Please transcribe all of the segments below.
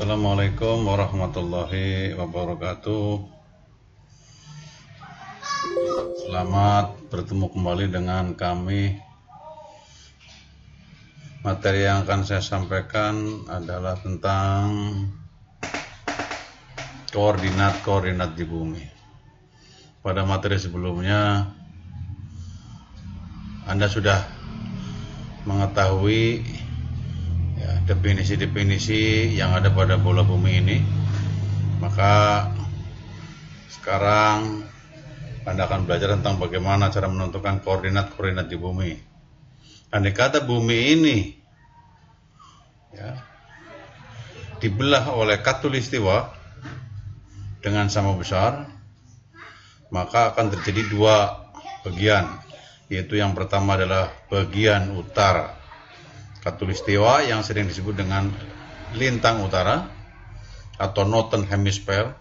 Assalamualaikum warahmatullahi wabarakatuh. Selamat bertemu kembali dengan kami. Materi yang akan saya sampaikan adalah tentang koordinat-koordinat di bumi. Pada materi sebelumnya Anda sudah mengetahui definisi-definisi yang ada pada bola bumi ini. Maka sekarang Anda akan belajar tentang bagaimana cara menentukan koordinat-koordinat di bumi. Andai kata bumi ini dibelah oleh khatulistiwa dengan sama besar, maka akan terjadi dua bagian, yaitu yang pertama adalah bagian utara khatulistiwa yang sering disebut dengan lintang utara atau Northern Hemisphere,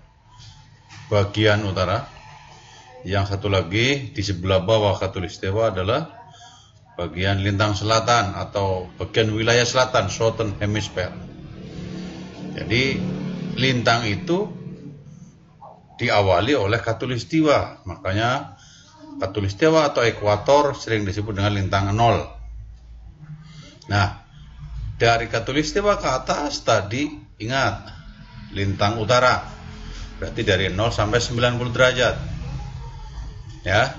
bagian utara. Yang satu lagi di sebelah bawah khatulistiwa adalah bagian lintang selatan atau bagian wilayah selatan, Southern Hemisphere. Jadi lintang itu diawali oleh khatulistiwa, makanya khatulistiwa atau ekuator sering disebut dengan lintang 0. Nah, dari khatulistiwa ke atas tadi ingat lintang utara, berarti dari 0 sampai 90 derajat. Ya,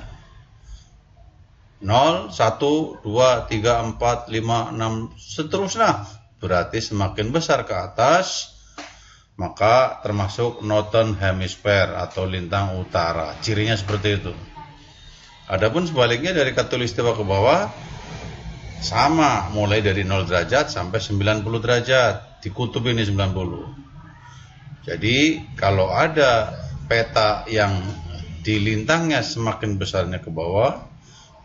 0, 1, 2, 3, 4, 5, 6, seterusnya. Berarti semakin besar ke atas, maka termasuk Northern Hemisphere atau lintang utara. Cirinya seperti itu. Adapun sebaliknya dari khatulistiwa ke bawah, sama, mulai dari 0 derajat sampai 90 derajat. Di kutub ini 90. Jadi kalau ada peta yang di lintangnya semakin besarnya ke bawah,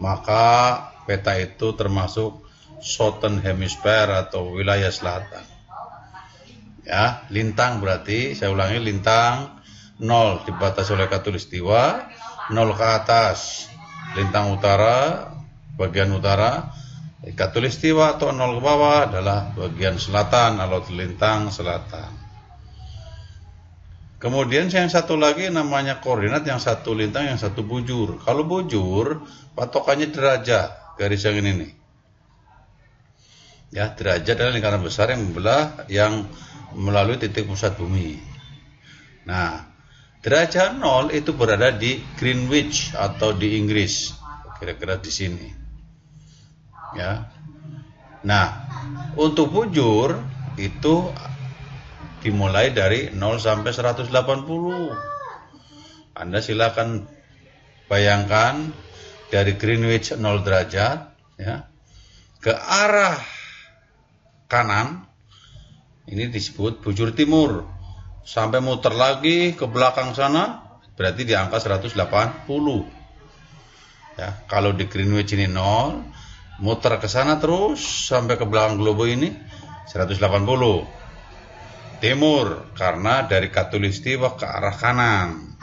maka peta itu termasuk Southern Hemisphere atau wilayah selatan. Ya, lintang berarti, saya ulangi, lintang 0 dibatasi oleh khatulistiwa, 0 ke atas lintang utara, bagian utara, khatulistiwa atau 0 ke bawah adalah bagian selatan atau lintang selatan. Kemudian yang satu lagi namanya koordinat, yang satu lintang, yang satu bujur. Kalau bujur, patokannya derajat, garis yang ini nih. Ya, derajat adalah lingkaran besar yang membelah yang melalui titik pusat bumi. Nah, derajat 0 itu berada di Greenwich atau di Inggris, kira-kira di sini. Ya. Nah, untuk bujur itu dimulai dari 0 sampai 180. Anda silakan bayangkan dari Greenwich 0 derajat ya, ke arah kanan, ini disebut bujur timur. Sampai muter lagi ke belakang sana, berarti di angka 180. Ya, kalau di Greenwich ini 0, muter ke sana terus sampai ke belakang globe ini 180. Timur, karena dari khatulistiwa ke arah kanan.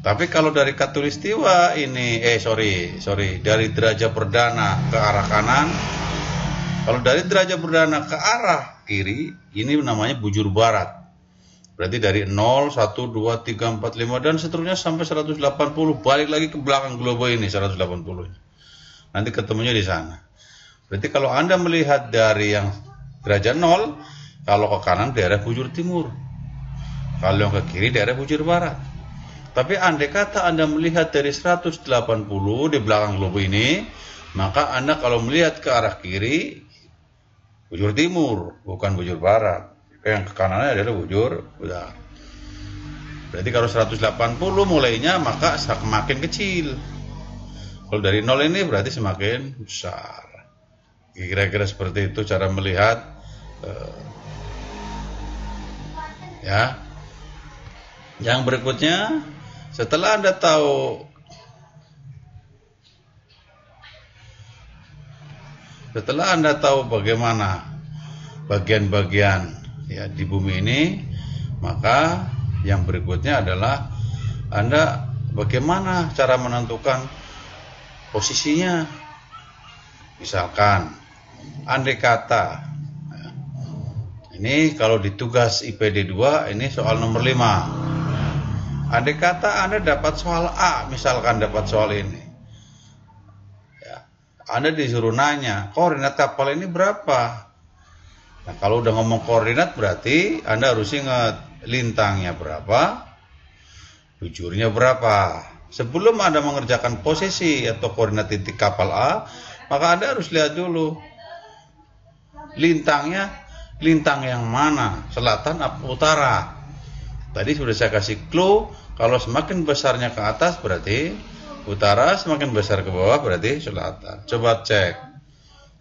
Tapi kalau dari khatulistiwa ini, dari derajat perdana ke arah kanan, kalau dari derajat perdana ke arah kiri, ini namanya bujur barat. Berarti dari 0, 1, 2, 3, 4, 5 dan seterusnya sampai 180, balik lagi ke belakang globe ini 180. Nanti ketemunya di sana. Berarti kalau Anda melihat dari yang derajat 0, kalau ke kanan daerah bujur timur, kalau yang ke kiri daerah bujur barat. Tapi andai kata Anda melihat dari 180 di belakang globe ini, maka Anda kalau melihat ke arah kiri bujur timur, bukan bujur barat. Yang ke kanannya adalah bujur barat. Berarti kalau 180 mulainya, maka semakin kecil. Kalau dari 0 ini berarti semakin besar. Kira-kira seperti itu cara melihat ya. Yang berikutnya, setelah Anda tahu bagaimana bagian-bagian ya di bumi ini, maka yang berikutnya adalah Anda bagaimana cara menentukan posisinya. Misalkan andai kata Ini kalau di tugas IPD 2, ini soal nomor 5. Andai kata Anda dapat soal A, misalkan dapat soal ini. Ya, Anda disuruh nanya, koordinat kapal ini berapa? Nah, kalau udah ngomong koordinat berarti Anda harus ingat lintangnya berapa, bujurnya berapa. Sebelum Anda mengerjakan posisi atau koordinat titik kapal A, maka Anda harus lihat dulu lintang yang mana, selatan atau utara. Tadi sudah saya kasih clue, kalau semakin besarnya ke atas berarti utara, semakin besar ke bawah berarti selatan. Coba cek.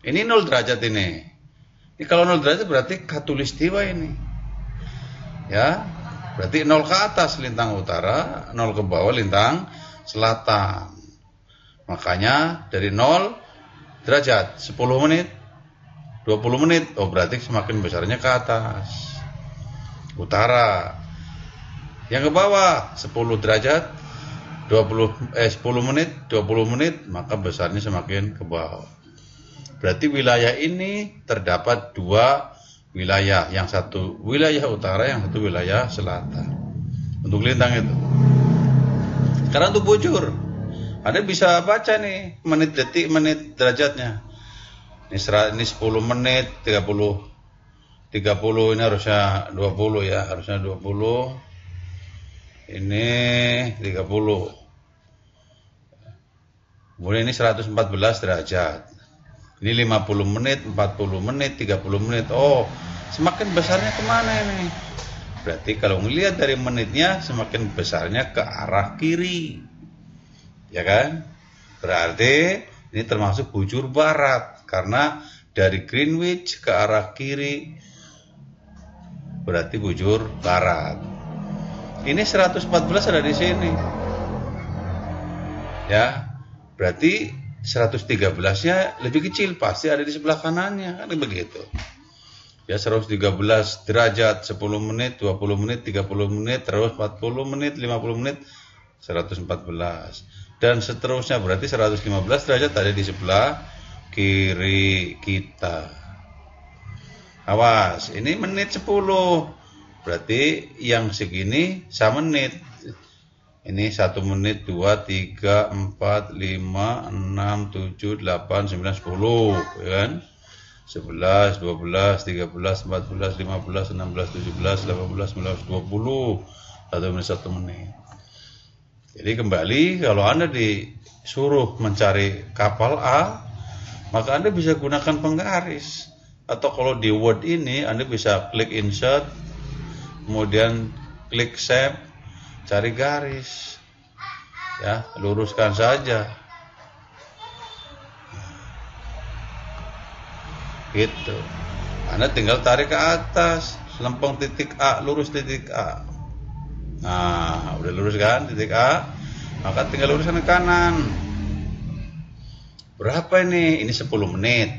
Ini 0 derajat ini. Ini kalau 0 derajat berarti khatulistiwa ini. Ya, berarti 0 ke atas lintang utara, 0 ke bawah lintang selatan. Makanya dari 0 derajat 10 menit, 20 menit, oh berarti semakin besarnya ke atas, utara. Yang ke bawah 10 derajat 10 menit, 20 menit, maka besarnya semakin ke bawah. Berarti wilayah ini terdapat 2 wilayah, yang satu wilayah utara, yang satu wilayah selatan. Untuk lintang itu. Sekarang untuk bujur, Anda bisa baca nih menit, detik, menit, derajatnya. Ini 10 menit, 30 ini harusnya 20 ya, harusnya 20. Ini 30. Kemudian ini 114 derajat. Ini 50 menit, 40 menit, 30 menit. Oh, semakin besarnya kemana ini? Berarti kalau melihat dari menitnya, semakin besarnya ke arah kiri. Ya kan? Berarti ini termasuk bujur barat. Karena dari Greenwich ke arah kiri berarti bujur barat. Ini 114 ada di sini. Ya, berarti 113-nya lebih kecil, pasti ada di sebelah kanannya, kan begitu. Ya, 113 derajat 10 menit, 20 menit, 30 menit, terus 40 menit, 50 menit, 114. Dan seterusnya berarti 115 derajat ada di sebelah kiri kita. Awas, ini menit 10. Berarti yang segini sama menit. Ini 1 menit, 2, 3, 4, 5, 6, 7, 8, 9, 10, ya kan? 11, 12, 13, 14, 15, 16, 17, 18, 19, 20. 1 menit, 1 menit. Jadi kembali, kalau Anda disuruh mencari kapal A, maka Anda bisa gunakan penggaris. Atau kalau di Word ini, Anda bisa klik insert, kemudian klik save, cari garis. Ya, luruskan saja. Gitu. Anda tinggal tarik ke atas, selempang titik A, lurus titik A. Nah, udah lurus kan titik A, maka tinggal luruskan ke kanan. Berapa ini? Ini 10 menit.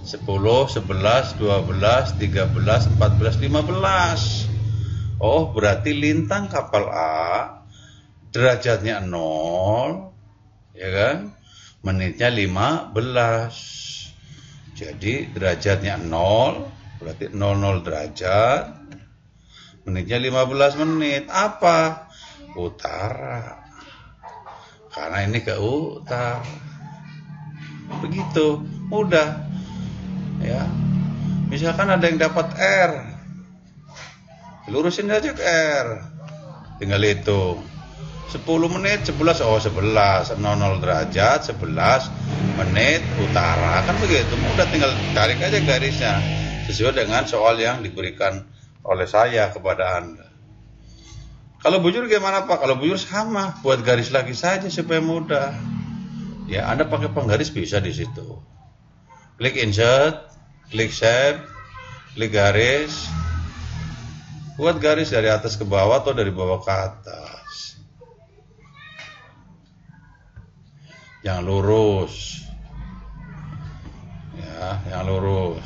10, 11, 12, 13, 14, 15. Oh, berarti lintang kapal A derajatnya 0, ya kan? Menitnya 15. Jadi derajatnya 0, berarti 00 derajat. Menitnya 15 menit. Apa? Utara. Karena ini ke utara. Begitu, mudah. Ya. Misalkan ada yang dapat R, lurusin aja ke R. Tinggal hitung. 10 menit 11, oh 11, 00 derajat 11 menit utara. Kan begitu, mudah, tinggal tarik aja garisnya sesuai dengan soal yang diberikan oleh saya kepada Anda. Kalau bujur gimana Pak? Kalau bujur sama, buat garis lagi saja supaya mudah. Ya, Anda pakai penggaris bisa di situ. Klik insert, klik save, klik garis. Buat garis dari atas ke bawah atau dari bawah ke atas. Yang lurus. Ya, yang lurus.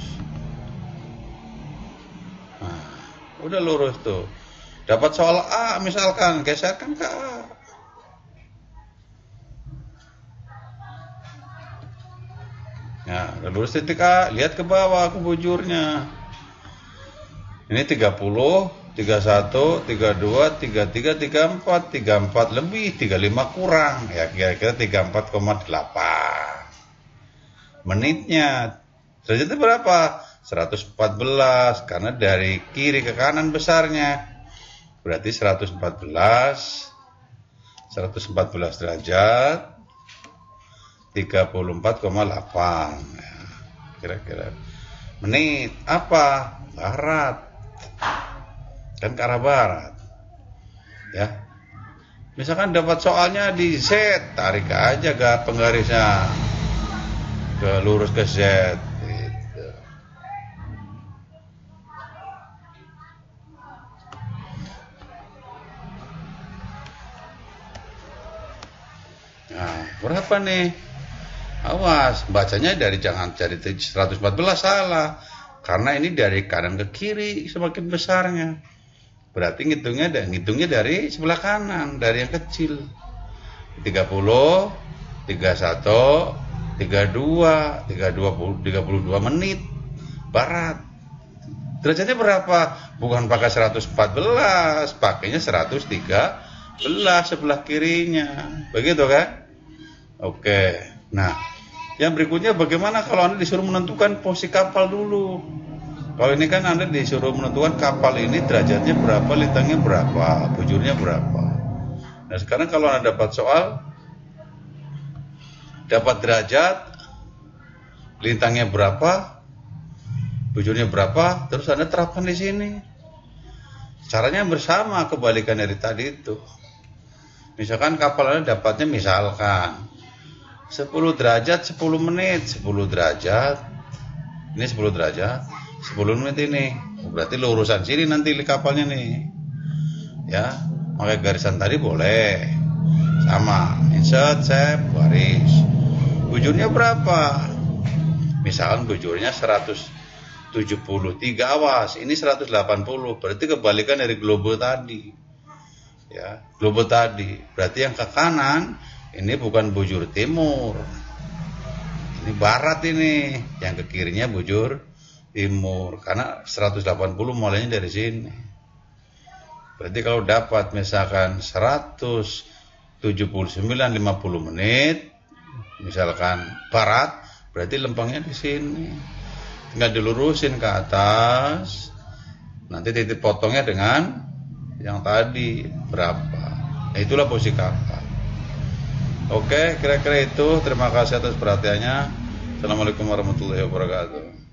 Nah, udah lurus tuh. Dapat soal A misalkan, geserkan ke A. Ya, udah lurus titik A, lihat ke bawah ke bujurnya. Ini 30, 31, 32, 33, 34, 34 lebih, 35 kurang. Ya kira-kira 34,8. Menitnya. Derajatnya berapa? 114, karena dari kiri ke kanan besarnya. Berarti 114 derajat 34,8. Ya, kira-kira. Menit apa? Barat. Kan ke arah barat. Ya. Misalkan dapat soalnya di Z, tarik aja ke penggarisnya. Lurus ke Z. Gitu. Nah, berapa nih? Awas, bacanya jangan dari 114 salah. Karena ini dari kanan ke kiri semakin besarnya. Berarti ngitungnya dari sebelah kanan, dari yang kecil. 30, 31, 32, 32 menit barat. Derajatnya berapa? Bukan pakai 114, pakainya 113 sebelah kirinya. Begitu kan? Oke. Nah, yang berikutnya bagaimana kalau Anda disuruh menentukan posisi kapal dulu? Kalau ini kan Anda disuruh menentukan kapal ini derajatnya berapa, lintangnya berapa, bujurnya berapa. Nah sekarang kalau Anda dapat soal, dapat derajat, lintangnya berapa, bujurnya berapa, terus Anda terapkan di sini. Caranya bersama, kebalikan dari tadi itu. Misalkan kapal Anda dapatnya misalkan 10 derajat 10 menit, 10 derajat, ini 10 derajat, 10 menit ini, berarti lurusan sini nanti kapalnya nih, ya, pakai garisan tadi boleh, sama, insert, save, baris, bujurnya berapa, misalkan bujurnya 173, awas, ini 180, berarti kebalikan dari globe tadi, ya, globe tadi, berarti yang ke kanan, ini bukan bujur timur, ini barat ini, yang ke kirinya bujur timur, karena 180 mulainya dari sini. Berarti kalau dapat misalkan 179,50 menit, misalkan barat, berarti lempangnya di sini. Tinggal dilurusin ke atas, nanti titik potongnya dengan yang tadi berapa. Nah, itulah posisi kapal. Oke, kira-kira itu. Terima kasih atas perhatiannya. Assalamualaikum warahmatullahi wabarakatuh.